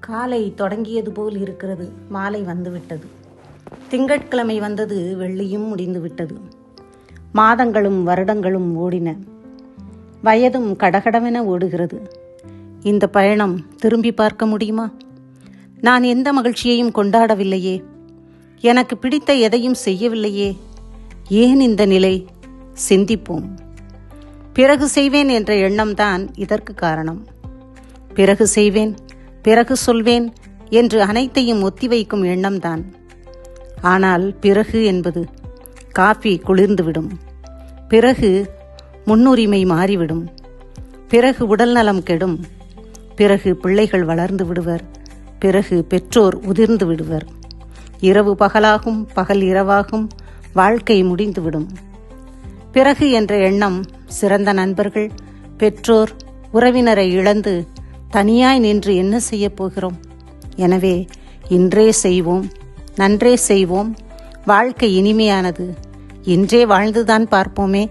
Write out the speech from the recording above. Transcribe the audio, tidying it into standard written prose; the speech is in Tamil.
காலை தொடங்கியது போல் இருக்கிறது. மாலை வந்துவிட்டது. திங்கட்கிழமை வந்தது. வெள்ளியும் முடிந்து விட்டது. மாதங்களும் வருடங்களும் ஓடின. வயதும் கடகடவென ஓடுகிறது. இந்த பயணம் திரும்பி பார்க்க முடியுமா? நான் எந்த மகிழ்ச்சியையும் கொண்டாடவில்லையே. எனக்கு பிடித்த எதையும் செய்யவில்லையே. ஏன் இந்த நிலை? சிந்திப்போம். பிறகு செய்வேன் என்ற எண்ணம்தான் இதற்கு காரணம். பிறகு செய்வேன், பிறகு சொல்வேன் என்று அனைத்தையும் ஒத்திவைக்கும் எண்ணம்தான். ஆனால் பிறகு என்பது காஃபி குளிர்ந்துவிடும். பிறகு முன்னுரிமை மாறிவிடும். பிறகு உடல் நலம் கெடும். பிறகு பிள்ளைகள் வளர்ந்து விடுவர். பிறகு பெற்றோர் உதிர்ந்து விடுவர். இரவு பகலாகும், பகல் இரவாகும், வாழ்க்கை முடிந்துவிடும். பிறகு என்ற எண்ணம் சிறந்த நண்பர்கள், பெற்றோர், உறவினரை இழந்து தனியாய் நின்று என்ன செய்ய போகிறோம்? எனவே இன்றே செய்வோம், நன்றே செய்வோம். வாழ்க்கை இனிமையானது. இன்றே வாழ்ந்துதான் பார்ப்போமே.